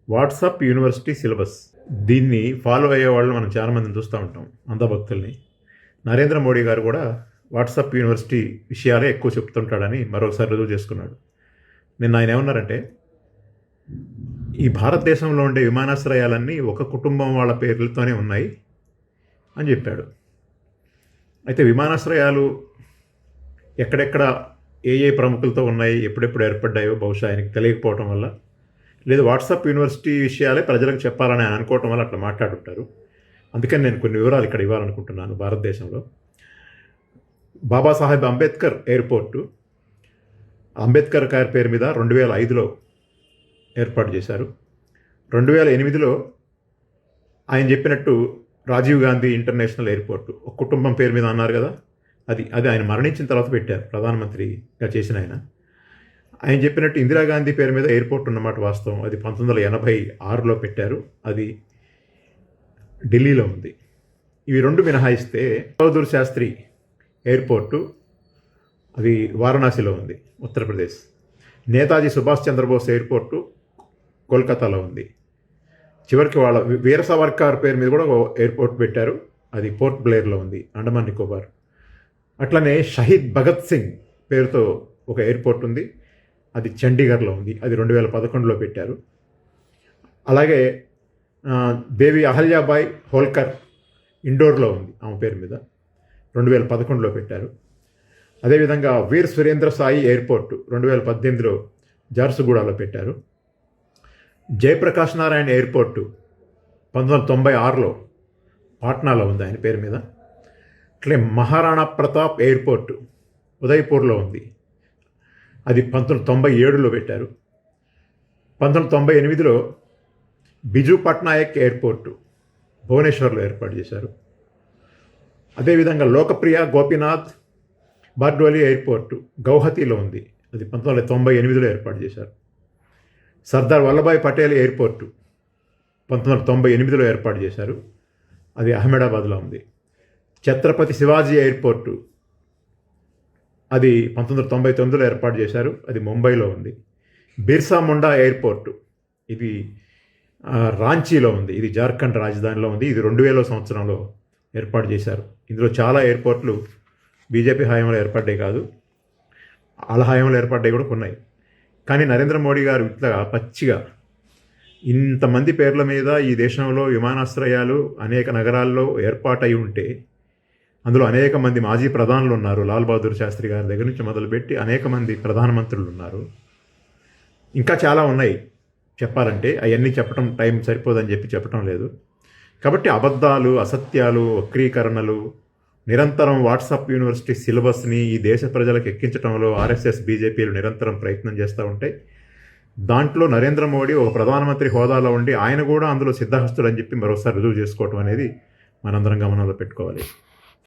WhatsApp university syllabus. దీన్ని follow అయ్యే వాళ్ళు మనం చాలామందిని చూస్తూ ఉంటాం, అంధభక్తుల్ని. నరేంద్ర మోడీ గారు కూడా వాట్సాప్ యూనివర్సిటీ విషయాలే ఎక్కువ చెప్తుంటాడని మరొకసారి రుజువు చేసుకున్నాడు. నిన్న ఆయన ఏమన్నారంటే, ఈ భారతదేశంలో ఉండే విమానాశ్రయాలన్నీ ఒక కుటుంబం వాళ్ళ పేర్లతోనే ఉన్నాయి అని చెప్పాడు. అయితే విమానాశ్రయాలు ఎక్కడెక్కడ ఏ ప్రముఖులతో ఉన్నాయి, ఎప్పుడెప్పుడు ఏర్పడ్డాయో బహుశా ఆయనకి తెలియకపోవటం వల్ల, లేదు వాట్సాప్ యూనివర్సిటీ విషయాలే ప్రజలకు చెప్పాలని ఆయన అనుకోవటం వల్ల అట్లా మాట్లాడుంటారు. అందుకని నేను కొన్ని వివరాలు ఇక్కడ ఇవ్వాలనుకుంటున్నాను. భారతదేశంలో బాబాసాహెబ్ అంబేద్కర్ ఎయిర్పోర్టు అంబేద్కర్ గారి పేరు మీద 2005లో ఏర్పాటు చేశారు. 2008లో ఆయన చెప్పినట్టు రాజీవ్ గాంధీ ఇంటర్నేషనల్ ఎయిర్పోర్టు ఒక కుటుంబం పేరు మీద అన్నారు కదా, అది ఆయన మరణించిన తర్వాత పెట్టారు, ప్రధానమంత్రిగా చేసిన ఆయన చెప్పినట్టు ఇందిరాగాంధీ పేరు మీద ఎయిర్పోర్ట్ ఉన్నమాట వాస్తవం. అది 1986లో పెట్టారు, అది ఢిల్లీలో ఉంది. ఇవి రెండు మినహాయిస్తే బహదూర్ శాస్త్రి ఎయిర్పోర్టు అది వారణాసిలో ఉంది, ఉత్తరప్రదేశ్. నేతాజీ సుభాష్ చంద్రబోస్ ఎయిర్పోర్టు కోల్కతాలో ఉంది. చివరికి వాళ్ళ వీర సావర్కర్ పేరు మీద కూడా ఎయిర్పోర్ట్ పెట్టారు, అది పోర్ట్ బ్లేర్లో ఉంది, అండమాన్ నికోబార్. అట్లనే షహీద్ భగత్ సింగ్ పేరుతో ఒక ఎయిర్పోర్ట్ ఉంది, అది చండీగఢ్లో ఉంది, అది 2011లో పెట్టారు. అలాగే దేవి అహల్యాబాయ్ హోల్కర్ ఇండోర్లో ఉంది, ఆమె పేరు మీద 2011లో పెట్టారు. అదేవిధంగా వీర్ సురేంద్ర సాయి ఎయిర్పోర్టు 2018లో జార్సుగూడలో పెట్టారు. జయప్రకాష్ నారాయణ ఎయిర్పోర్టు 1996లో పాట్నాలో ఉంది, ఆయన పేరు మీద. అట్లే మహారాణా ప్రతాప్ ఎయిర్పోర్టు ఉదయ్పూర్లో ఉంది, అది 1997లో పెట్టారు. 1998లో బిజు పట్నాయక్ ఎయిర్పోర్టు భువనేశ్వర్లో ఏర్పాటు చేశారు. అదేవిధంగా లోకప్రియ గోపీనాథ్ బార్డోలి ఎయిర్పోర్టు గౌహతిలో ఉంది, అది 1998లో ఏర్పాటు చేశారు. సర్దార్ వల్లభాయ్ పటేల్ ఎయిర్పోర్టు 1998లో ఏర్పాటు చేశారు, అది అహ్మదాబాద్లో ఉంది. ఛత్రపతి శివాజీ ఎయిర్పోర్టు అది 1999లో ఏర్పాటు చేశారు, అది ముంబైలో ఉంది. బిర్సా ముండా ఎయిర్పోర్టు ఇది రాంచీలో ఉంది, ఇది జార్ఖండ్ రాజధానిలో ఉంది, ఇది 2000 సంవత్సరంలో ఏర్పాటు చేశారు. ఇందులో చాలా ఎయిర్పోర్ట్లు బీజేపీ హయాంలో ఏర్పడ్డాయి కాదు, వాళ్ళ హయాంలో ఏర్పడ్డాయి కూడా ఉన్నాయి. కానీ నరేంద్ర మోడీ గారు ఇట్లా పచ్చిగా ఇంతమంది పేర్ల మీద ఈ దేశంలో విమానాశ్రయాలు అనేక నగరాల్లో ఏర్పాటై ఉంటే, అందులో అనేక మంది మాజీ ప్రధానులు ఉన్నారు, లాల్ బహదూర్ శాస్త్రి గారి దగ్గర నుంచి మొదలుపెట్టి అనేక మంది ప్రధానమంత్రులు ఉన్నారు, ఇంకా చాలా ఉన్నాయి చెప్పాలంటే. అవన్నీ చెప్పడం టైం సరిపోదని చెప్పటం లేదు. కాబట్టి అబద్ధాలు, అసత్యాలు, వక్రీకరణలు నిరంతరం వాట్సాప్ యూనివర్సిటీ సిలబస్ని ఈ దేశ ప్రజలకు ఎక్కించడంలో ఆర్ఎస్ఎస్ బీజేపీలు నిరంతరం ప్రయత్నం చేస్తూ ఉంటాయి. దాంట్లో నరేంద్ర మోడీ ఒక ప్రధానమంత్రి హోదాలో ఉండి ఆయన కూడా అందులో సిద్ధహస్తుడు అని చెప్పి మరోసారి రుజువు చేసుకోవటం అనేది మనందరం గమనంలో పెట్టుకోవాలి.